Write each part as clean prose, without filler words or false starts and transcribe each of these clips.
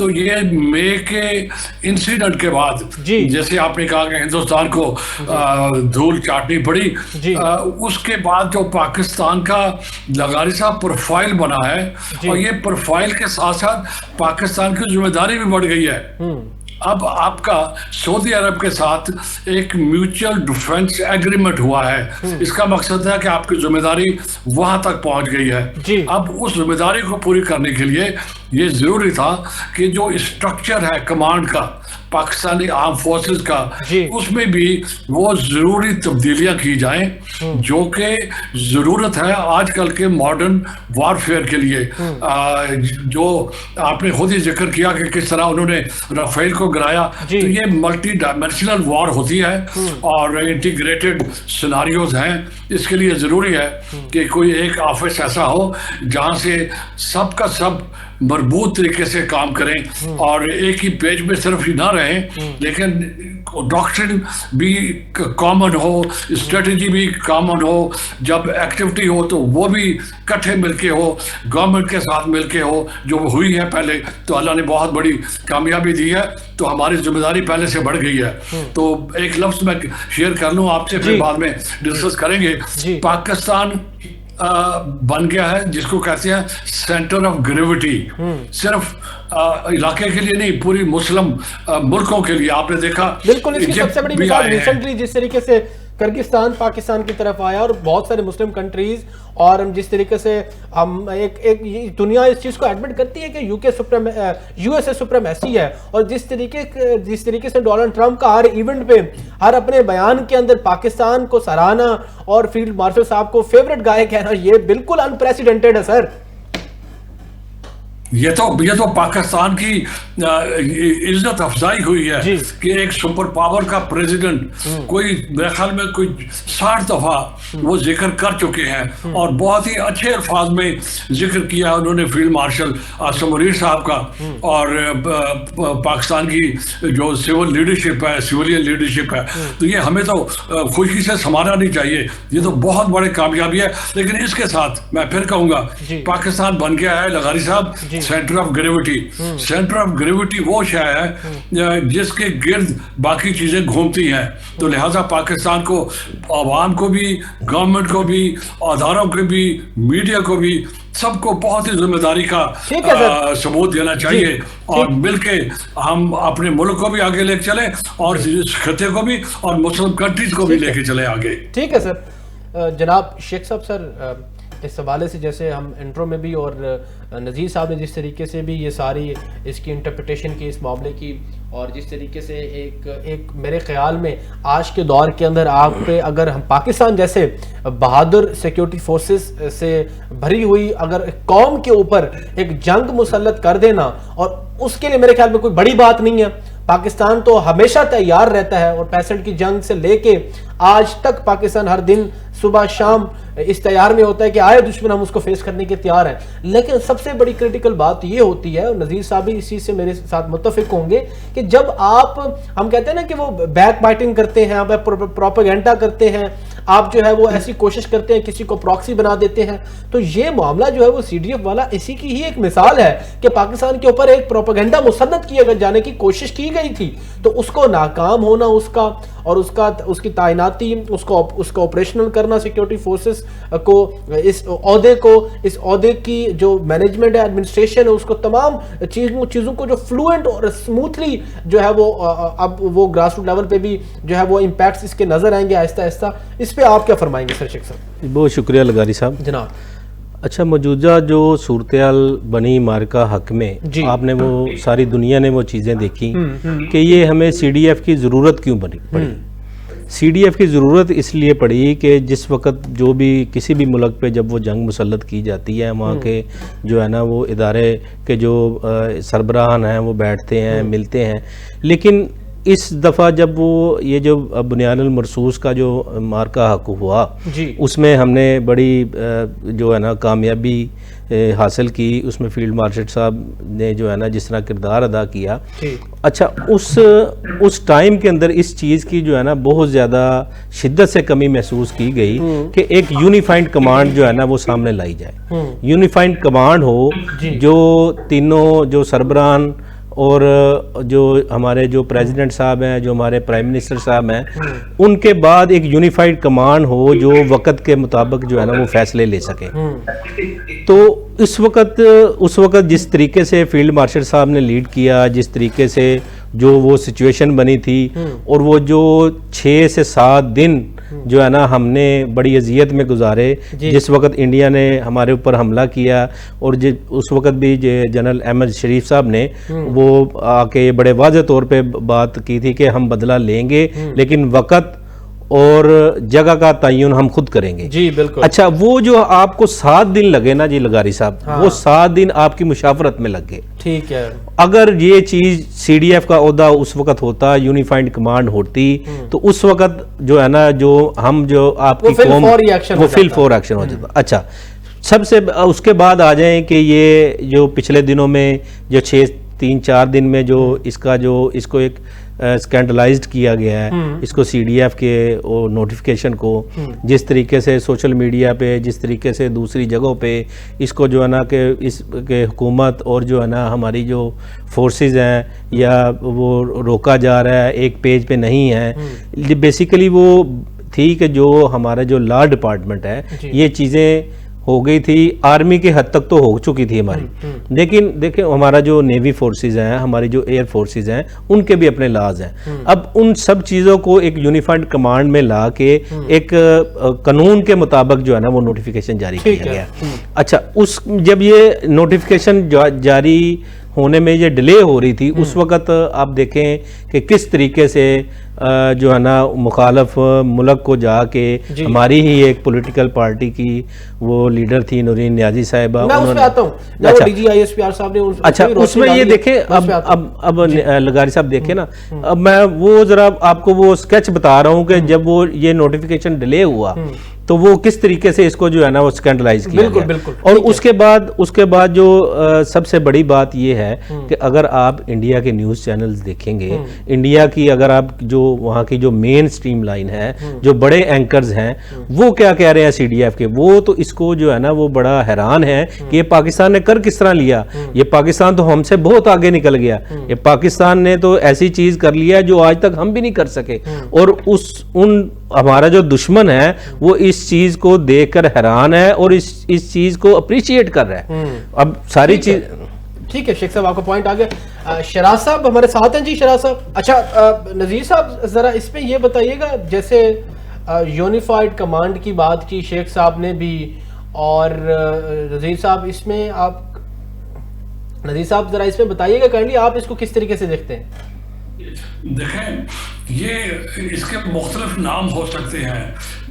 تو یہ مے کے انسیڈنٹ کے بعد جیسے آپ نے کہا کہ ہندوستان کو دھول چاٹنی پڑی، اس کے بعد جو پاکستان کا لغاری صاحب پروفائل بنا ہے، اور یہ پروفائل کے ساتھ ساتھ پاکستان کی ذمہ داری بھی بڑھ گئی ہے۔ اب آپ کا سعودی عرب کے ساتھ ایک میوچل ڈیفنس ایگریمنٹ ہوا ہے، اس کا مقصد ہے کہ آپ کی ذمہ داری وہاں تک پہنچ گئی ہے۔ اب اس ذمہ داری کو پوری کرنے کے لیے یہ ضروری تھا کہ جو اسٹرکچر ہے کمانڈ کا پاکستانی آرم فورسز کا، اس میں بھی وہ ضروری تبدیلیاں کی جائیں جو کہ ضرورت ہے آج کل کے ماڈرن وارفیئر کے لیے۔ جو آپ نے خود ہی ذکر کیا کہ کس طرح انہوں نے رافیل کو گرایا، تو یہ ملٹی ڈائمینشنل وار ہوتی ہے اور انٹیگریٹڈ سیناریوز ہیں۔ اس کے لیے ضروری ہے کہ کوئی ایک آفس ایسا ہو جہاں سے سب کا سب مربوط طریقے سے کام کریں اور ایک ہی پیج میں صرف ہی نہ رہیں، لیکن ڈاکٹرن بھی کامن ہو، اسٹریٹجی بھی کامن ہو، جب ایکٹیویٹی ہو تو وہ بھی کٹھے مل کے ہو، گورنمنٹ کے ساتھ مل کے ہو، جو ہوئی ہے پہلے تو اللہ نے بہت بڑی کامیابی دی ہے، تو ہماری ذمہ داری پہلے سے بڑھ گئی ہے۔ تو ایک لفظ میں شیئر کر لوں آپ سے، پھر بعد میں ڈسکس کریں گے۔ پاکستان بن گیا ہے جس کو کہتے ہیں سینٹر آف گریوٹی، صرف علاقے کے لیے نہیں، پوری مسلم ملکوں کے لیے۔ آپ نے دیکھا بالکل، اس کی سب سے بڑی مثال ریسنٹلی جس طریقے سے کرگستان پاکستان کی طرف آیا اور بہت سارے مسلم کنٹریز، اور جس طریقے سے ہم ایک دنیا اس چیز کو ایڈمٹ کرتی ہے کہ یو ایس اے سپریمیسی ہے، اور جس طریقے سے ڈونلڈ ٹرمپ کا ہر ایونٹ پہ ہر اپنے بیان کے اندر پاکستان کو سراہنا اور فیلڈ مارشل صاحب کو فیورٹ گائے کہنا، یہ بالکل انپریسیڈنٹڈ ہے سر۔ یہ تو پاکستان کی عزت افزائی ہوئی ہے کہ ایک سپر پاور کا پریزیڈنٹ کوئی میرے خیال میں کوئی 60 دفعہ وہ ذکر کر چکے ہیں، اور بہت ہی اچھے الفاظ میں ذکر کیا انہوں نے فیلڈ مارشل عاصم منیر صاحب کا، اور پاکستان کی جو سول لیڈرشپ ہے، سویلین لیڈرشپ ہے، تو یہ ہمیں تو خوشی سے سنبھالنا نہیں چاہیے، یہ تو بہت بڑی کامیابی ہے۔ لیکن اس کے ساتھ میں پھر کہوں گا پاکستان بن گیا ہے لغاری صاحب centre of gravity. Centre of gravity وہ شے ہے جس کے گرد باقی چیزیں گھومتی ہیں، تو لہٰذا پاکستان کو، عوام کو بھی، گورنمنٹ کو بھی، اداروں کو بھی، میڈیا کو بھی، سب کو بہت ہی ذمہ داری کا ثبوت دینا چاہیے، اور مل کے ہم اپنے ملک کو بھی آگے لے کے چلیں اور اس خطے کو بھی اور مسلم کنٹریز کو بھی لے کے چلیں آگے۔ ٹھیک ہے سر۔ جناب شیخ صاحب، سر اس حوالے سے جیسے ہم انٹرو میں بھی اور نذیر صاحب نے جس طریقے سے بھی یہ ساری اس کی انٹرپریٹیشن کی اس معاملے کی، اور جس طریقے سے ایک میرے خیال میں آج کے دور کے اندر آپ پہ اگر ہم پاکستان جیسے بہادر سیکیورٹی فورسز سے بھری ہوئی اگر قوم کے اوپر ایک جنگ مسلط کر دینا، اور اس کے لیے میرے خیال میں کوئی بڑی بات نہیں ہے۔ پاکستان تو ہمیشہ تیار رہتا ہے، اور 65 کی جنگ سے لے کے آج تک پاکستان ہر دن صبح شام اس تیار میں ہوتا ہے کہ آئے دشمن ہم اس کو فیس کرنے کے تیار ہیں۔ لیکن سب سے بڑی کریٹیکل بات یہ ہوتی ہے، اور نذیر صاحب بھی اس چیز سے میرے ساتھ متفق ہوں گے، کہ جب آپ، ہم کہتے ہیں نا کہ وہ بیک بائٹنگ کرتے ہیں، آپ پروپیگنڈا کرتے ہیں، آپ جو ہے وہ ایسی کوشش کرتے ہیں کسی کو پراکسی بنا دیتے ہیں، تو یہ معاملہ جو ہے وہ سی ڈی ایف والا اسی کی ہی ایک مثال ہے کہ پاکستان کے اوپر ایک پروپیگنڈا مسلط کیا جانے کی کوشش کی گئی تھی، تو اس کو ناکام ہونا، اس کا اور اس کی تعیناتی، اس کو آپریشنل کرنا سیکیورٹی فورسز کو، اس عہدے کی جو مینجمنٹ ہے، ایڈمنسٹریشن ہے، اس کو تمام چیزوں کو جو فلوئنٹ اور اسموتھلی جو ہے وہ اب وہ گراس روٹ لیول پہ بھی جو ہے وہ امپیکٹس اس کے نظر آئیں گے آہستہ آہستہ۔ اس پہ آپ کیا فرمائیں گے سر شیخ صاحب؟ بہت شکریہ لغاری صاحب۔ جناب اچھا، موجودہ جو صورتحال بنی مارکا حق میں، آپ نے وہ ساری دنیا نے وہ چیزیں دیکھی کہ یہ ہمیں سی ڈی ایف کی ضرورت کیوں پڑی۔ سی ڈی ایف کی ضرورت اس لیے پڑی کہ جس وقت جو بھی کسی بھی ملک پہ جب وہ جنگ مسلط کی جاتی ہے، وہاں کے جو ہے نا وہ ادارے کے جو سربراہان ہیں وہ بیٹھتے ہیں، ملتے ہیں، لیکن اس دفعہ جب وہ یہ جو بنیان المرصوص کا جو مارکا حق ہوا، اس میں ہم نے بڑی جو ہے نا کامیابی حاصل کی، اس میں فیلڈ مارشل صاحب نے جو ہے نا جس طرح کردار ادا کیا۔ اچھا، اس ٹائم کے اندر اس چیز کی جو ہے نا بہت زیادہ شدت سے کمی محسوس کی گئی کہ ایک یونیفائنڈ کمانڈ جو ہے نا وہ سامنے لائی جائے، یونیفائنڈ کمانڈ ہو جو تینوں جو سربراہان اور جو ہمارے جو پریزیڈنٹ صاحب ہیں, جو ہمارے پرائم منسٹر صاحب ہیں, ان کے بعد ایک یونیفائڈ کمانڈ ہو جو وقت کے مطابق جو ہے نا وہ فیصلے لے سکے. تو اس وقت جس طریقے سے فیلڈ مارشل صاحب نے لیڈ کیا, جس طریقے سے جو وہ سچویشن بنی تھی, اور وہ جو 6 سے 7 دن جو ہے نا ہم نے بڑی اذیت میں گزارے, جس وقت انڈیا نے ہمارے اوپر حملہ کیا, اور اس وقت بھی جنرل احمد شریف صاحب نے وہ آ کے بڑے واضح طور پہ بات کی تھی کہ ہم بدلہ لیں گے, لیکن وقت اور جگہ کا تعین ہم خود کریں گے. جی بالکل. اچھا, وہ جو آپ کو 7 دن لگے نا جی لغاری صاحب, وہ 7 دن آپ کی مشاورت میں لگ گئے. ٹھیک ہے. اگر یہ چیز سی ڈی ایف کا عہدہ اس وقت ہوتا, یونیفائڈ کمانڈ ہوتی, تو اس وقت جو ہے نا جو ہم جو آپ کی قوم وہ فل فور ایکشن ہو جاتا. اچھا, سب سے اس کے بعد آ جائیں کہ یہ جو پچھلے دنوں میں جو 3-4 دن میں جو اس کو ایک اسکینڈلائزڈ کیا گیا ہے, اس کو سی ڈی ایف کے نوٹیفیکیشن کو, جس طریقے سے سوشل میڈیا پہ, جس طریقے سے دوسری جگہوں پہ اس کو جو ہے نا کہ اس کے حکومت اور جو ہے نا ہماری جو فورسز ہیں یا وہ روکا جا رہا ہے, ایک پیج پہ نہیں ہے. بیسیکلی وہ تھی کہ جو ہمارا جو لا ڈپارٹمنٹ ہے, یہ چیزیں ہو گئی تھی, آرمی کے حد تک تو ہو چکی تھی ہماری, لیکن دیکھیں ہمارا جو نیوی فورسز ہیں, ہماری جو ایئر فورسز ہیں, ان کے بھی اپنے لاز ہیں. اب ان سب چیزوں کو ایک یونیفائڈ کمانڈ میں لا کے ایک قانون کے مطابق جو ہے نا وہ نوٹیفیکیشن جاری کیا گیا. اچھا, جب یہ نوٹیفیکیشن جاری ہونے میں یہ ڈیلے ہو رہی تھی, اس وقت آپ دیکھیں کہ کس طریقے سے جو ہے نا مخالف ملک کو جا کے ہماری ہی ایک پولیٹیکل پارٹی کی وہ لیڈر تھی نورین نیازی صاحبہ, اچھا اس میں یہ دیکھیں, اب لغاری صاحب دیکھیں نا, اب میں وہ ذرا آپ کو وہ اسکیچ بتا رہا ہوں کہ جب وہ یہ نوٹیفیکیشن ڈیلے ہوا تو وہ کس طریقے سے اس کو جو ہے نا وہ اسکینڈلائز کیا گیا. اور اس کے بعد جو سب سے بڑی بات یہ ہے کہ اگر آپ انڈیا کے نیوز چینلز دیکھیں گے, انڈیا کی اگر آپ جو وہاں کی جو مین سٹریم لائن ہے, جو بڑے اینکرز ہیں, وہ کیا کہہ رہے ہیں سی ڈی ایف کے, وہ تو اس کو جو ہے نا وہ بڑا حیران ہے کہ یہ پاکستان نے کر کس طرح لیا, یہ پاکستان تو ہم سے بہت آگے نکل گیا, یہ پاکستان نے تو ایسی چیز کر لیا جو آج تک ہم بھی نہیں کر سکے. اور ہمارا جو دشمن ہے وہ اس چیز کو دیکھ کر حیران ہے اور اس چیز کو اپریشیٹ کر رہا ہے. اب ساری چیز ٹھیک ہے. شیخ صاحب آپ کا پوائنٹ آ گیا. شراز صاحب ہمارے ساتھ ہیں. جی شراز صاحب. اچھا نذیر صاحب ذرا اس پہ یہ بتائیے گا, جیسے یونیفائڈ کمانڈ کی بات کی شیخ صاحب نے بھی, اور نذیر صاحب اس میں نذیر صاحب ذرا اس میں بتائیے گا کائنڈلی آپ اس کو کس طریقے سے دیکھتے ہیں. دیکھیں, یہ اس کے مختلف نام ہو سکتے ہیں,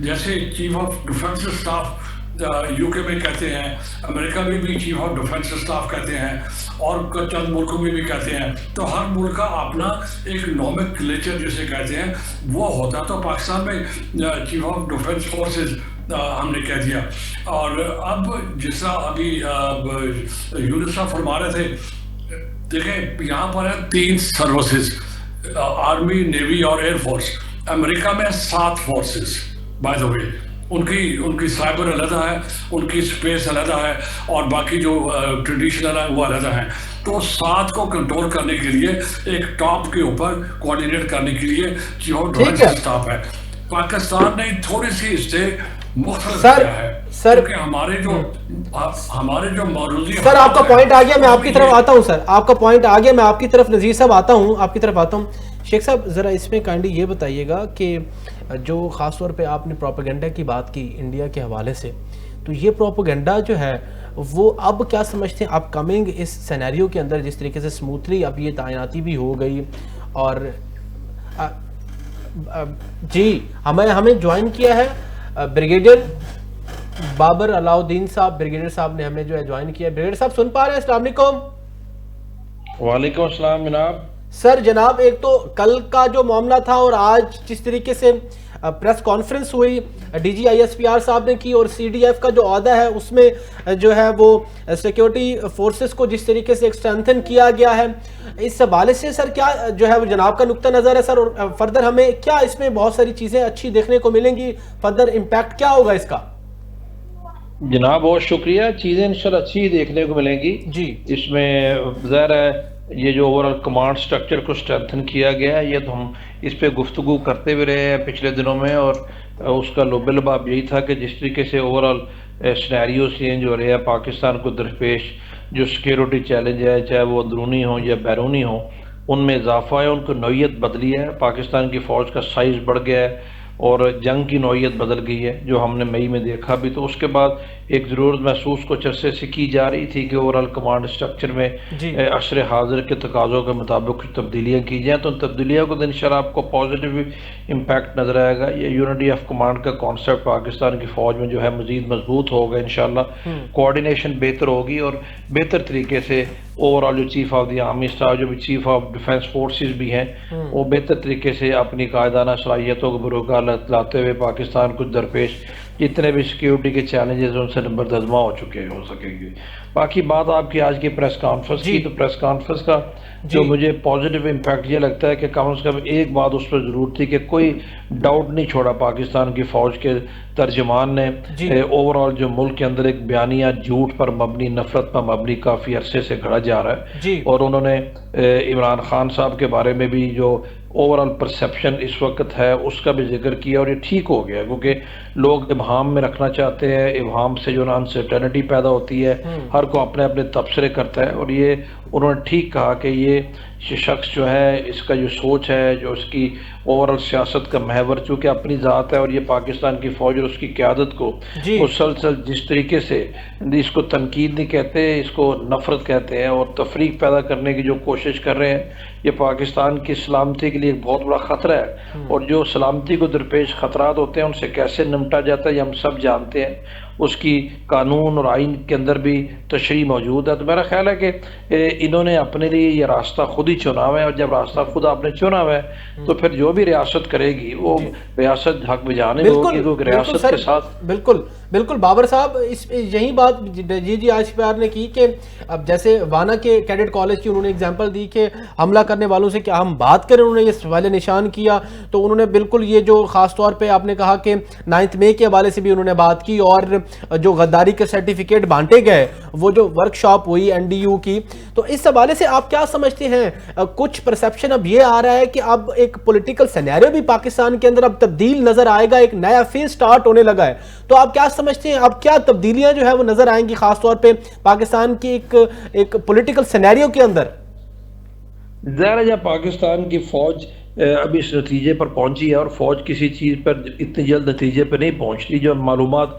جیسے chief of defence staff you کے میں کہتے ہیں, امریکہ میں بھی چیف آف ڈیفنس اسٹاف کہتے ہیں, اور چند ملکوں میں بھی کہتے ہیں. تو ہر ملک کا اپنا ایک نومیکلیچر جسے کہتے ہیں وہ ہوتا. تو پاکستان میں چیف آف ڈیفنس فورسز ہم نے کہہ دیا. اور اب جس طرح ابھی یونس صاحب فرما رہے تھے, دیکھیں یہاں پر ہے 3 سروسز, آرمی, نیوی اور ایئر فورس. امریکہ میں 7 فورسز بائی دا وے, ان کی سائبر علیحدہ ہے, ان کی اسپیس علیحدہ ہے, اور باقی جو ٹریڈیشنل ہے وہ علیحدہ ہیں. تو 7 کو کنٹرول کرنے کے لیے ایک ٹاپ کے اوپر کوآرڈینیٹ کرنے کے لیے چیف آف ڈیفنس اسٹاف ہے. پاکستان نے تھوڑی سی اس سے مختلف کیا ہے, کیونکہ ہمارے جو موجودی. سر آپ کا پوائنٹ آ گیا, میں آپ کی طرف آتا ہوں. سر آپ کا پوائنٹ آ گیا, میں آپ کی طرف نذیر صاحب آتا ہوں, آپ کی طرف آتا ہوں. شیخ صاحب ذرا اس میں کائنڈلی یہ بتائیے گا کہ جو خاص طور پہ آپ نے پروپیگنڈا کی بات کی انڈیا کے حوالے سے, تو یہ پروپیگنڈا جو ہے وہ اب کیا سمجھتے ہیں اپ کمنگ اس سینیریو کے اندر, جس طریقے سے سموتھلی اب یہ تعیناتی بھی ہو گئی, اور جی ہمیں جوائن کیا ہے بریگیڈیئر بابر علاؤدین صاحب, بریگیڈیئر صاحب نے ہمیں جو ہے جوائن کیا ہے. بریگیڈیئر صاحب سن پا رہے ہیں؟ السلام علیکم. وعلیکم السلام جناب. سر جناب, ایک تو کل کا جو معاملہ تھا اور آج جس طریقے سے پریس کانفرنس ہوئی D G I S P R صاحب نے کی, اور سی ڈی ایف کا جو عہدہ ہے اس میں جو ہے وہ سیکیورٹی فورسز کو جس طریقے سے ایکسٹرینتھن کیا گیا ہے, اس حوالے سے سر کیا جو ہے وہ جناب کا نقطہ نظر ہے سر, اور فردر ہمیں کیا اس میں بہت ساری چیزیں اچھی دیکھنے کو ملیں گی, فردر امپیکٹ کیا ہوگا اس کا؟ جناب بہت شکریہ. چیزیں انشاءاللہ اچھی دیکھنے کو ملیں گی. جی اس میں ظاہر ہے یہ جو اوورال کمانڈ سٹرکچر کو اسٹرینتھن کیا گیا ہے، یہ تو ہم اس پہ گفتگو کرتے ہوئے رہے ہیں پچھلے دنوں میں، اور اس کا لب لباب یہی تھا کہ جس طریقے سے اوورال سینیریو چینج ہو رہے ہیں پاکستان کو درپیش، جو سیکیورٹی چیلنج ہے چاہے وہ اندرونی ہوں یا بیرونی ہوں، ان میں اضافہ ہے، ان کو نوعیت بدلی ہے، پاکستان کی فوج کا سائز بڑھ گیا ہے اور جنگ کی نوعیت بدل گئی ہے، جو ہم نے مئی میں دیکھا بھی۔ تو اس کے بعد ایک ضرورت محسوس کچھ عرصے سے کی جا رہی تھی کہ اوورال کمانڈ سٹرکچر میں عصر حاضر کے تقاضوں کے مطابق کچھ تبدیلیاں کی جائیں، تو ان تبدیلیوں کو انشاءاللہ آپ کو پازیٹیو امپیکٹ نظر آئے گا۔ یہ یونٹی آف کمانڈ کا کانسیپٹ پاکستان کی فوج میں جو ہے مزید مضبوط ہوگا انشاءاللہ، کوآرڈینیشن بہتر ہوگی اور بہتر طریقے سے اوورال جو chief of the army staff, جو بھی چیف آف ڈیفینس فورسز بھی ہیں، وہ بہتر طریقے سے اپنی قائدانہ صلاحیتوں کو بروقار لاتے ہوئے پاکستان کو درپیش جتنے بھی سیکیورٹی کے چیلنجز ان سے نبردازمہ ہو سکیں گے۔ باقی بات آپ کی آج کی پریس کانفرنس کی، تو پریس کانفرنس کا جو مجھے پازیٹیو امپیکٹ یہ لگتا ہے کہ کم از کم ایک بات اس پر ضرور تھی کہ کوئی ڈاؤٹ نہیں چھوڑا پاکستان کی فوج کے ترجمان نے اوورال جو ملک کے اندر ایک بیانیہ جھوٹ پر مبنی، نفرت پر مبنی کافی عرصے سے گھڑا جا رہا ہے، اور انہوں نے عمران خان صاحب کے بارے میں بھی جو اوورال پرسیپشن اس وقت ہے اس کا بھی ذکر کیا، اور یہ ٹھیک ہو گیا کیونکہ لوگ ابہام میں رکھنا چاہتے ہیں، ابہام سے جو نا انسرٹینٹی پیدا ہوتی ہے، ہر کو اپنے اپنے تبصرے کرتا ہے، اور یہ انہوں نے ٹھیک کہا کہ یہ شخص جو ہے اس کا جو سوچ ہے، جو اس کی اوورال سیاست کا محور چونکہ اپنی ذات ہے، اور یہ پاکستان کی فوج اور اس کی قیادت کو مسلسل جس طریقے سے اس کو تنقید نہیں کہتے، اس کو نفرت کہتے ہیں اور تفریق پیدا کرنے کی جو کوشش کر رہے ہیں، یہ پاکستان کی سلامتی کے لیے ایک بہت بڑا خطرہ ہے، اور جو سلامتی کو درپیش خطرات ہوتے ہیں ان سے کیسے نمٹا جاتا ہے یہ ہم سب جانتے ہیں، اس کی قانون اور آئین کے اندر بھی تشریح موجود ہے۔ تو میرا خیال ہے کہ انہوں نے اپنے لیے یہ راستہ خود ہی چنا ہوا ہے، اور جب راستہ خود آپ نے چنا ہوا ہے تو پھر جو بھی ریاست کرے گی وہ ریاست حق بجانے ہوگی، کیونکہ ریاست کے ساتھ بالکل بابر صاحب یہی بات جی آج پیار نے کی کہ اب جیسے وانا کے کیڈٹ کالج کی انہوں نے اگزامپل دی کہ حملہ کرنے والوں سے کیا ہم بات کریں، انہوں نے یہ سوال نشان کیا، تو انہوں نے بالکل یہ جو خاص طور پہ آپ نے کہا کہ 9 مئی کے حوالے سے بھی انہوں نے بات کی، اور جو غداری کے سرٹیفکیٹ بانٹے گئے، وہ جو ورکشاپ ہوئی NDU کی، تو اس حوالے سے آپ کیا سمجھتے ہیں؟ کچھ پرسیپشن اب یہ آ رہا ہے کہ اب ایک پولیٹیکل سینیریو بھی پاکستان کے اندر اب تبدیل نظر آئے گا، ایک نیا فیز سٹارٹ ہونے لگا ہے، تو آپ کیا سمجھتے ہیں اب کیا تبدیلیاں جو ہے وہ نظر آئیں گی خاص طور پہ پاکستان کی ایک پولیٹیکل سینیریو کے اندر؟ ظاہر ہے جب پاکستان کی فوج اب اس نتیجے پر پہنچی ہے، اور فوج کسی چیز پر اتنی جلد نتیجے پر نہیں پہنچتی، جو معلومات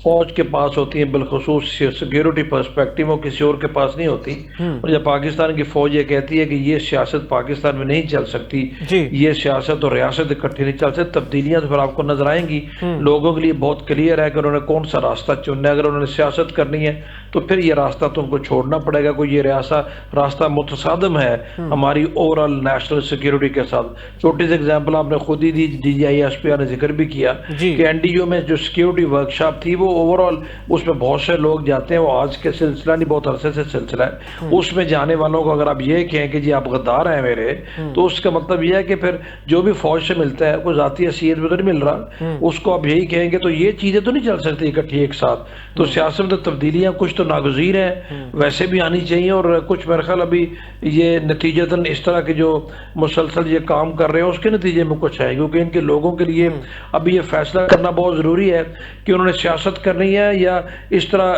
فوج کے پاس ہوتی ہیں بالخصوص سیکیورٹی پرسپیکٹیو وہ کسی اور کے پاس نہیں ہوتی، اور جب پاکستان کی فوج یہ کہتی ہے کہ یہ سیاست پاکستان میں نہیں چل سکتی، یہ سیاست اور ریاست اکٹھی نہیں چل سکتی، تبدیلیاں تو پھر آپ کو نظر آئیں گی۔ لوگوں کے لیے بہت کلیئر ہے کہ انہوں نے کون سا راستہ چننا ہے، اگر انہوں نے سیاست کرنی ہے تو پھر یہ راستہ تو ان کو چھوڑنا پڑے گا، کوئی یہ راستہ متصادم ہے ہماری اوورال نیشنل سیکیورٹی کے ساتھ۔ چھوٹی سی ایگزامپل آپ نے خود ہی دی، DGI نے ذکر بھی کیا کہ NDU میں جو سیکیورٹی ورکشاپ تھی وہ اوورال اس میں بہت سے لوگ جاتے ہیں، وہ آج کے سلسلہ نہیں بہت عرصے سے سلسلہ ہے، اس میں جانے والوں کو اگر آپ یہ کہیں کہ جی آپ غدار ہیں میرے، تو اس کا مطلب یہ ہے کہ پھر جو بھی فوج سے ملتا ہے کوئی ذاتی حیثیت میں تو نہیں مل رہا، اس کو آپ یہی کہیں گے تو یہ چیزیں تو نہیں چل سکتی اکٹھی ایک ساتھ۔ تو سیاست میں تبدیلیاں کچھ تو ناگزیر ہیں، ویسے بھی آنی چاہیے، اور کچھ میرے خیال ابھی یہ نتیجتاً اس طرح کے جو مسلسل یہ کام کر رہے ہیں اس کے نتیجے میں کچھ آئے، کیونکہ ان کے لوگوں کے لیے ابھی یہ فیصلہ کرنا بہت ضروری ہے کہ انہوں نے سیاست کرنی ہے یا اس طرح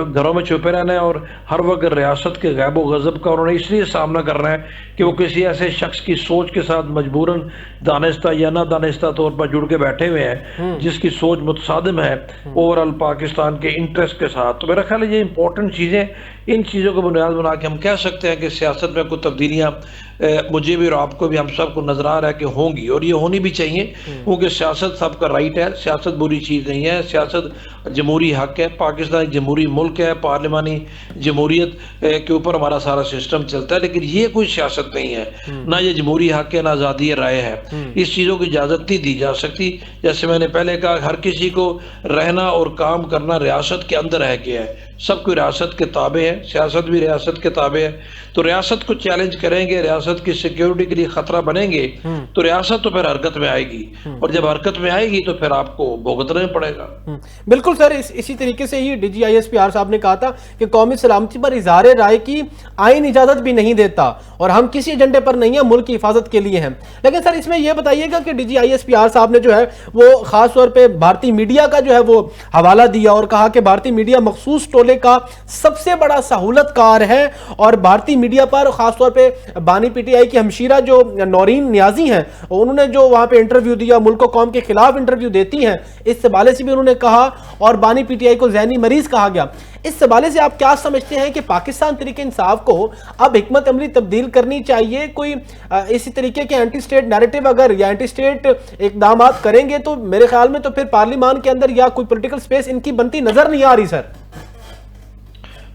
گھروں میں چھپے رہنا ہے، اور ہر وقت ریاست کے غیب و غضب کا انہوں نے اس لیے سامنا کرنا ہے کہ وہ کسی ایسے شخص کی سوچ کے ساتھ مجبوراً دانستہ یا نہ دانستہ طور پر جڑ کے بیٹھے ہوئے ہیں، جس کی سوچ متصادم ہے اوورال پاکستان کے انٹرسٹ کے ساتھ۔ تو میرا خیال ہے یہ امپورٹنٹ چیزیں، ان چیزوں کو بنیاد بنا کے ہم کہہ سکتے ہیں کہ سیاست میں کوئی تبدیلیاں مجھے بھی اور آپ کو بھی، ہم سب کو نظر آ رہا ہے کہ ہوں گی، اور یہ ہونی بھی چاہیے، کیونکہ سیاست سب کا رائٹ ہے، سیاست بری چیز نہیں ہے، سیاست جمہوری حق ہے، پاکستان ایک جمہوری ملک ہے، پارلیمانی جمہوریت کے اوپر ہمارا سارا سسٹم چلتا ہے، لیکن یہ کوئی سیاست نہیں ہے، نہ یہ جمہوری حق ہے، نہ آزادی رائے ہے، اس چیزوں کی اجازت نہیں دی جا سکتی۔ جیسے میں نے پہلے کہا ہر کسی کو رہنا اور کام کرنا ریاست کے اندر ہے کہ ہے، سب کوئی ریاست کے تابع ہے، سیاست بھی ریاست کے تابع ہے، تو ریاست کو چیلنج کریں گے، ریاست کی سیکیورٹی کے لیے خطرہ بنیں گے تو ریاست تو پھر حرکت میں آئے گی، اور جب حرکت میں آئے گی تو پھر آپ کو بھگتنا پڑے گا۔ بالکل سر، اسی طریقے سے ہی D G I S P R صاحب نے کہا تھا کہ قومی سلامتی پر اظہار رائے کی آئین اجازت بھی نہیں دیتا اور ہم کسی ایجنڈے پر نہیں ہیں، ملک کی حفاظت کے لیے ہیں۔ لیکن سر اس میں یہ بتائیے گا کہ D G I S P R صاحب نے جو ہے وہ خاص طور پہ بھارتی میڈیا کا جو ہے وہ حوالہ دیا اور کہا کہ بھارتی میڈیا مخصوص ٹولے کا سب سے بڑا سہولت کار ہے، اور بھارتی میڈیا پر خاص طور پہ بانی پی ٹی آئی کی ہمشیرہ جو نورین نیازی ہیں، انہوں نے جو وہاں پہ انٹرویو دیا، ملک و قوم کے خلاف انٹرویو دیتی ہیں، اس حوالے سے بھی انہوں نے کہا، اور بانی پی ٹی آئی کو ذہنی مریض کہا گیا۔ اس حوالے سے آپ کیا سمجھتے ہیں کہ پاکستان تحریک انصاف کو اب حکمت عملی تبدیل کرنی چاہیے؟ کوئی اسی طریقے کے اینٹی سٹیٹ نیریٹو اگر یا اینٹی سٹیٹ اقدامات کریں گے تو میرے خیال میں تو پھر پارلیمان کے اندر یا کوئی پولیٹیکل سپیس ان کی بنتی نظر نہیں آ رہی سر۔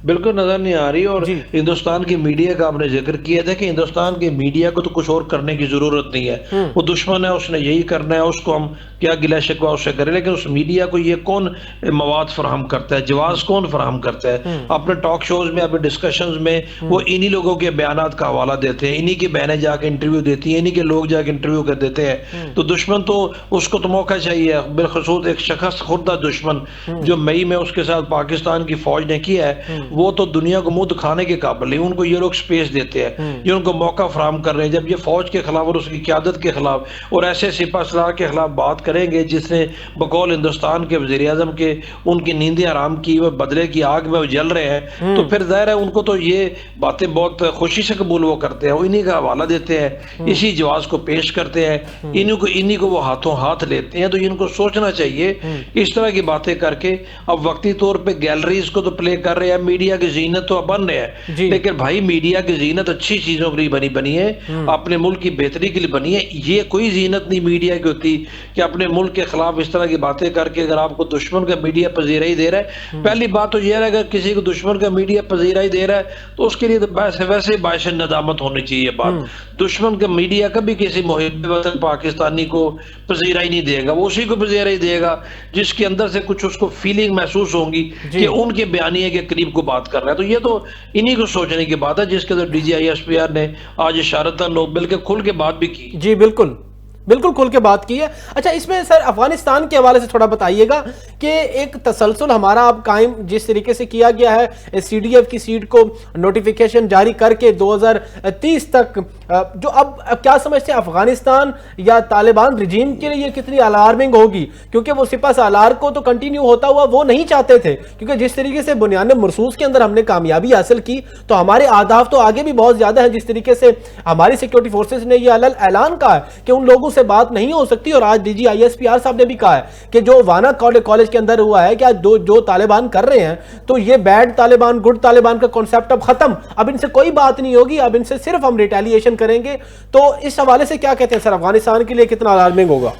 بالکل نظر نہیں آ رہی، اور ہندوستان کی میڈیا کا آپ نے ذکر کیا تھا کہ ہندوستان کے میڈیا کو تو کچھ اور کرنے کی ضرورت نہیں ہے، وہ دشمن ہے، اس نے یہی کرنا ہے، اس کو ہم کیا گلہ شکوہ اس سے کریں، لیکن اس میڈیا کو یہ کون مواد فراہم کرتا ہے، جواز کون فراہم کرتا ہے؟ اپنے ٹاک شوز میں، اپنے ڈسکشنز میں وہ انہی لوگوں کے بیانات کا حوالہ دیتے ہیں، انہی کی بہنیں جا کے انٹرویو دیتی ہیں، انہی کے لوگ جا کے انٹرویو کر دیتے ہیں، تو دشمن تو اس کو تو موقع چاہیے، بالخصوص ایک شخص خوردہ دشمن جو مئی میں اس کے ساتھ پاکستان کی فوج نے کیا ہے، وہ تو دنیا کو منہ دکھانے کے قابل نہیں، ان کو یہ لوگ سپیس دیتے ہیں، یہ ان کو موقع فراہم کر رہے ہیں۔ جب یہ فوج کے خلاف اور اس کی قیادت کے خلاف اور ایسے سپہ سالار کے خلاف بات کریں گے جس نے بقول ہندوستان کے وزیر اعظم کے ان کی نیندیں حرام کی، وہ بدلے کی آگ میں جل رہے ہیں، تو پھر ظاہر ہے ان کو تو یہ باتیں بہت خوشی سے قبول وہ کرتے ہیں، انہی کا حوالہ دیتے ہیں، اسی جواز کو پیش کرتے ہیں، انہی کو وہ ہاتھوں ہاتھ لیتے ہیں۔ تو ان کو سوچنا چاہیے اس طرح کی باتیں کر کے اب وقتی طور پہ گیلریز کو تو پلے کر رہے ہیں، میڈیا کی زینت تو بن رہے ہیں، لیکن بھائی میڈیا کی زینت اچھی چیزوں کے لیے بنی ہے، اپنے ملک کی بہتری کے لیے بنی ہے، یہ کوئی زینت نہیں میڈیا کی ہوتی کہ اپنے ملک کے خلاف اس طرح کی باتیں کر کے اگر آپ کو دشمن کا میڈیا پذیرائی دے رہا ہے، پہلی بات تو یہ ہے اگر کسی کو دشمن کا میڈیا پذیرائی دے رہا ہے تو اس کے لیے تو ویسے باعث ندامت ہونی چاہیے بات۔ دشمن کا میڈیا کبھی کسی محب وطن پاکستانی کو پذیرائی نہیں دے گا، وہ اسی کو پذیرائی دے گا جس کے اندر سے کچھ اس کو فیلنگ محسوس ہوں گی کہ ان کے بیانیے کے قریب کو بات کر رہا ہے۔ تو یہ تو انہی کو سوچنے کی بات ہے جس کے اندر D G I S P R نے آج اشارتاً نوبل کے کھل کے بات بھی کی۔ جی بالکل کھل کے بات کی ہے۔ اچھا اس میں سر افغانستان کے حوالے سے تھوڑا بتائیے گا کہ ایک تسلسل ہمارا اب قائم جس طریقے سے کیا گیا ہے سی ڈی ایف کی سیٹ کو نوٹیفیکیشن جاری کر کے 2030 تک، جو اب کیا سمجھتے ہیں افغانستان یا طالبان رجیم کے لیے یہ کتنی الارمنگ ہوگی؟ کیونکہ وہ سپہ سالار کو تو کنٹینیو ہوتا ہوا وہ نہیں چاہتے تھے، کیونکہ جس طریقے سے بنیاد مرصوص کے اندر ہم نے کامیابی حاصل کی تو ہمارے اہداف تو آگے بھی بہت زیادہ ہیں، جس طریقے سے ہماری سیکیورٹی فورسز نے یہ اعلان کہا ہے کہ ان لوگوں سے بات نہیں ہو سکتی، اور آج D G I S P R صاحب نے بھی کہا ہے کہ جو وانا کالج کے اندر ہوا ہے کہ آج جو طالبان کر رہے ہیں تو یہ بیڈ طالبان گڈ طالبان کا کانسیپٹ اب ختم، اب ان سے کوئی بات نہیں ہوگی، اب ان سے صرف ہم ریٹیلیشن کریں گے۔ تو اس حوالے سے کیا کہتے ہیں سر، افغانستان کے لیے کتنا الارمنگ ہوگا؟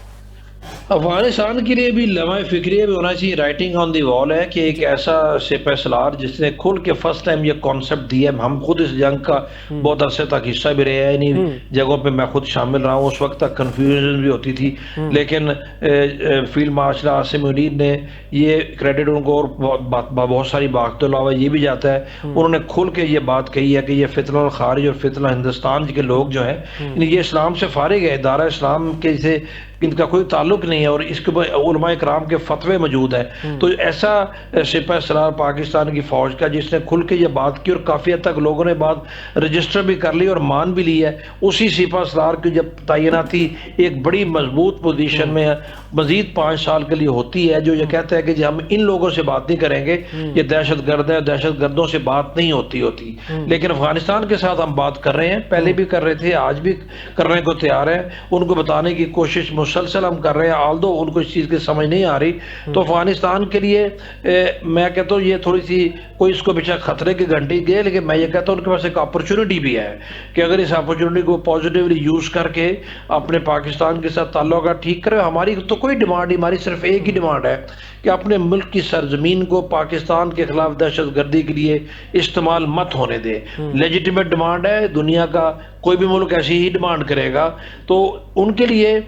افغانستان کے لیے بھی لمحہ فکریہ بھی ہونا چاہیے، رائٹنگ آن دی وال ہے کہ ایک ایسا سپہ سالار جس نے کھل کے فرسٹ ٹائم یہ کانسیپٹ دیا ہے، ہم خود اس جنگ کا بہت عرصے تک حصہ بھی رہے ہیں، انہیں جگہوں پہ میں خود شامل رہا ہوں، اس وقت تک کنفیوژن بھی ہوتی تھی، لیکن فیلڈ مارشل عاصم منیر نے یہ کریڈٹ ان کو اور بہت ساری بات کے علاوہ یہ بھی جاتا ہے، انہوں نے کھل کے یہ بات کہی ہے کہ یہ فتنہ الخارج اور فتنہ ہندوستان کے لوگ جو ہیں یہ اسلام سے فارغ ہے، ادارہ اسلام کے سے ان کا کوئی تعلق نہیں ہے، اور اس کے علماء کرام کے فتوے موجود ہیں۔ تو ایسا سپہ سالار پاکستان کی فوج کا جس نے کھل کے یہ بات کی اور کافی حد تک لوگوں نے بات رجسٹر بھی کر لی اور مان بھی لی ہے، اسی سپہ سالار کی جب تعیناتی ایک بڑی مضبوط پوزیشن میں مزید 5 سال کے لیے ہوتی ہے، جو یہ کہتا ہے کہ ہم ان لوگوں سے بات نہیں کریں گے، یہ دہشت گرد ہے، دہشت گردوں سے بات نہیں ہوتی، لیکن افغانستان کے ساتھ ہم بات کر رہے ہیں، پہلے بھی کر رہے تھے، آج بھی کرنے کو تیار ہیں، ان کو بتانے کی کوشش مسلسل ہم کر رہے ہیں، آلدو ان کو اس چیز کی سمجھ نہیں آ رہی۔ تو افغانستان کے لیے میں کہتا ہوں یہ تھوڑی سی کوئی اس کو پیچھے خطرے کی گھنٹی گئے، لیکن میں یہ کہتا ہوں ان کے پاس ایک اپرچونٹی بھی ہے کہ اگر اس اپرچونٹی کو پازیٹیولی یوز کر کے اپنے پاکستان کے ساتھ تعلقات ٹھیک کرے۔ ہماری تو کوئی ڈیمانڈ نہیں، ہماری صرف ایک ہی ڈیمانڈ ہے کہ اپنے ملک کی سرزمین کو پاکستان کے خلاف دہشت گردی کے لیے استعمال مت ہونے دے. لیجیٹیمیٹ ڈیمانڈ ہے دنیا کا, کوئی بھی ملک ایسی ہی ڈیمانڈ کرے گا. تو ان کے لیے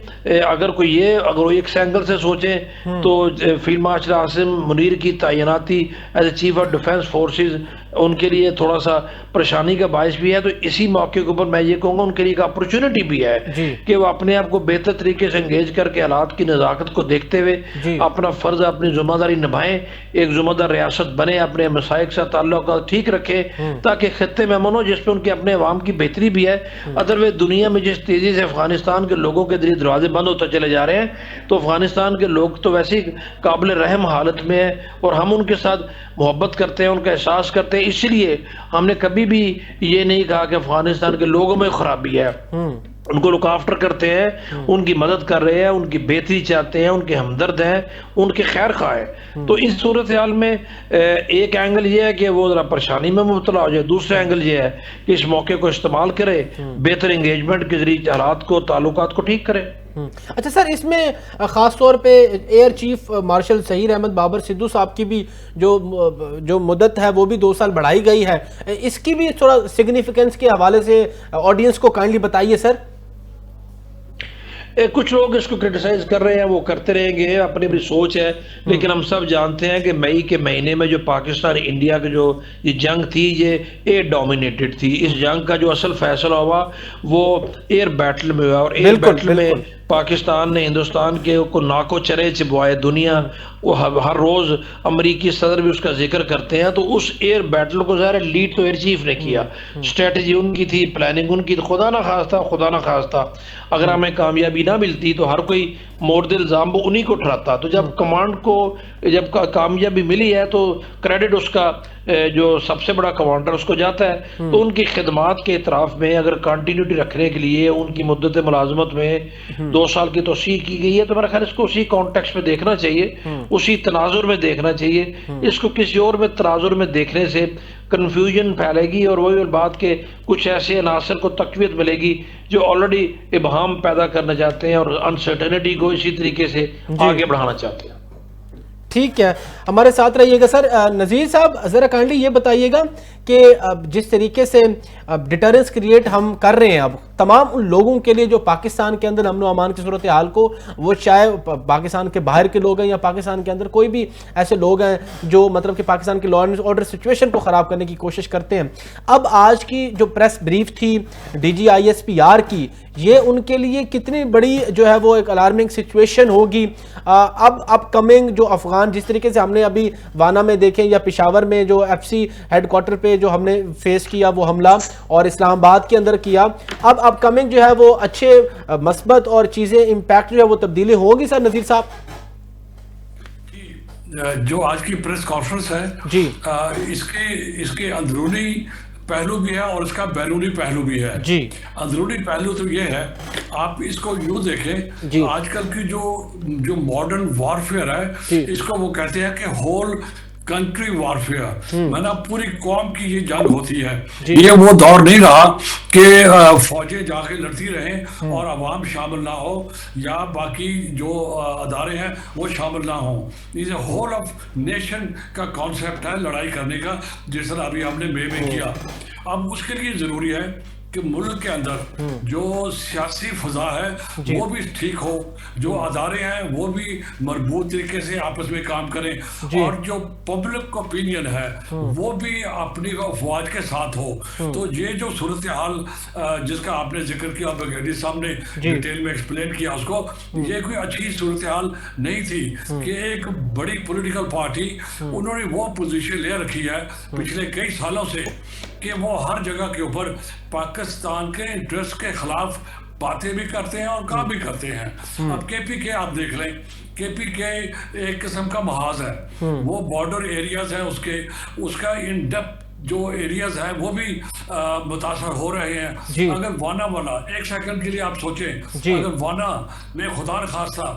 اگر وہ ایک اینگل سے سوچیں تو فیلڈ مارشل عاصم منیر کی تعیناتی as a chief of defence forces ان کے لیے تھوڑا سا پریشانی کا باعث بھی ہے. تو اسی موقع کے اوپر میں یہ کہوں گا ان کے لیے ایک اپرچونٹی بھی ہے کہ وہ اپنے آپ کو بہتر طریقے سے انگیج کر کے حالات کی نزاکت کو دیکھتے ہوئے اپنا فرض اپنی ذمہ داری نبھائیں, ایک ذمہ دار ریاست بنے, اپنے مسائل کے ساتھ تعلقات ٹھیک رکھے تاکہ خطے میں امن ہو جس پہ ان کے اپنے عوام کی بہتری بھی ہے. ادرویز دنیا میں جس تیزی سے افغانستان کے لوگوں کے ذریعے دروازے بند ہوتے چلے جا رہے ہیں تو افغانستان کے لوگ تو ویسے ہی قابل رحم حالت میں ہیں اور ہم ان کے ساتھ محبت کرتے ہیں, ان کا احساس کرتے ہیں. اس لیے ہم نے کبھی بھی یہ نہیں کہا کہ افغانستان کے لوگوں میں خرابی ہے, ان کو لک آفٹر کرتے ہیں, ان کی مدد کر رہے ہیں, ان کی بہتری چاہتے ہیں, ان کے ہمدرد ہیں, ان کے خیر خواہ ہیں. تو اس صورتحال میں ایک اینگل یہ ہے کہ وہ ذرا پریشانی میں مبتلا ہو جائے, دوسرا اینگل یہ ہے کہ اس موقع کو استعمال کرے, بہتر انگیجمنٹ کے ذریعے حالات کو, تعلقات کو ٹھیک کرے. اچھا سر, اس میں خاص طور پہ air chief marshal Zaheer Ahmed Babar Sidhu صاحب کی بھی جو مدت ہے وہ بھی 2 سال بڑھائی گئی ہے, اس کی بھی تھوڑا سگنیفیکنس کے حوالے سے آڈینس کو کائنڈلی بتائیے سر. کچھ لوگ اس کو کرٹیسائز کر رہے ہیں, وہ کرتے رہیں گے, اپنی اپنی سوچ ہے, لیکن ہم سب جانتے ہیں کہ مئی کے مہینے میں جو پاکستان انڈیا کی جو یہ جنگ تھی یہ ایئر ڈومینیٹڈ تھی. اس جنگ کا جو اصل فیصلہ ہوا وہ ایئر بیٹل میں ہوا, اور ایئر بیٹل میں پاکستان نے ہندوستان کے کو ناکو چرے چبوائے. دنیا وہ ہر روز امریکی صدر بھی اس کا ذکر کرتے ہیں. تو اس ایئر بیٹل کو ظاہر لیڈ تو ایئر چیف نے کیا, اسٹریٹجی ان کی تھی, پلاننگ ان کی. خدا نہ خواستہ اگر ہمیں کامیابی نہ ملتی تو ہر کوئی مورد الزام وہ انہی کو ٹھہراتا. تو جب کمانڈ کو جب کامیابی ملی ہے تو کریڈٹ اس کا جو سب سے بڑا کمانڈر اس کو جاتا ہے. تو ان کی خدمات کے اعتراف میں اگر کنٹینیوٹی رکھنے کے لیے ان کی مدت ملازمت میں 2 سال کی توسیع کی گئی ہے تو میرا خیال اس کو اسی کانٹیکسٹ میں دیکھنا چاہیے, اسی تناظر میں دیکھنا چاہیے. اس کو کسی اور میں تناظر میں دیکھنے سے کنفیوژن پھیلے گی اور وہی بات کے کچھ ایسے عناصر کو تقویت ملے گی جو آلریڈی ابہام پیدا کرنا چاہتے ہیں اور انسرٹینٹی کو اسی طریقے سے آگے بڑھانا چاہتے ہیں. ٹھیک ہے, ہمارے ساتھ رہیے گا سر. نذیر صاحب ذرا کائنڈلی یہ بتائیے گا کہ جس طریقے سے ڈیٹرنس کریٹ ہم کر رہے ہیں اب تمام ان لوگوں کے لیے جو پاکستان کے اندر امن و امان کی صورتحال کو, وہ چاہے پاکستان کے باہر کے لوگ ہیں یا پاکستان کے اندر کوئی بھی ایسے لوگ ہیں جو مطلب کہ پاکستان کی لا اینڈ آرڈر سچویشن کو خراب کرنے کی کوشش کرتے ہیں. اب آج کی جو پریس بریف تھی DGISPR کی, یہ ان کے لیے کتنی بڑی جو ہے وہ ایک الارمنگ سچویشن ہوگی اب اپ کمنگ جو افغان, جس طریقے سے ہم نے ابھی وانا میں دیکھیں یا پشاور میں جو FC ہیڈ کوارٹر پہ جو ہم نے فیس کیا وہ حملہ, اور اسلام آباد کے اندر کیا, اب اپ کمنگ جو ہے وہ اچھے مثبت اور چیزیں امپیکٹ جو ہے وہ تبدیلی ہوگی سر نذیر صاحب؟ جو آج کی پریس کانفرنس ہے جی, اس کے اندرونی پہلو بھی ہے اور اس کا بیرونی پہلو بھی ہے. جی, اندرونی پہلو تو یہ ہے, آپ اس کو یوں دیکھیں, آج کل کی جو ماڈرن وارفیئر ہے اس کو وہ کہتے ہیں کہ ہول کنٹری وارفیئر, مانا پوری قوم کی یہ جنگ ہوتی ہے. یہ وہ دور نہیں رہا کہ فوجیں جا کے لڑتی رہیں اور عوام شامل نہ ہو یا باقی جو ادارے ہیں وہ شامل نہ ہوں. یہ ہول آف نیشن کا کانسیپٹ ہے لڑائی کرنے کا, جس طرح ابھی ہم نے مئی میں کیا. اب اس کے لیے ضروری ہے کہ ملک کے اندر جو سیاسی فضا ہے وہ بھی ٹھیک ہو, جو ادارے ہیں وہ بھی مربوط طریقے سے آپس میں کام کریں, اور جو پبلک اوپینین ہے وہ بھی اپنی افواج کے ساتھ ہو. تو یہ جو صورتحال جس کا آپ نے ذکر کیا, بگیڈی صاحب نے ڈیٹیل میں ایکسپلین کیا اس کو, یہ کوئی اچھی صورتحال نہیں تھی کہ ایک بڑی پولیٹیکل پارٹی انہوں نے وہ پوزیشن لے رکھی ہے پچھلے کئی سالوں سے کہ وہ ہر جگہ کے اوپر پاکستان کے انٹرسٹ کے خلاف باتیں بھی کرتے ہیں اور کام بھی کرتے ہیں. اب KPK آپ دیکھ لیں, KPK ایک قسم کا محاذ ہے, وہ بارڈر ایریاز ہیں اس کا ان ڈیپتھ جو ایریاز ہیں وہ بھی متاثر ہو رہے ہیں. اگر وانا ایک سیکنڈ کے لیے آپ سوچیں, اگر وانا میں خدا نخواستہ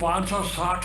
560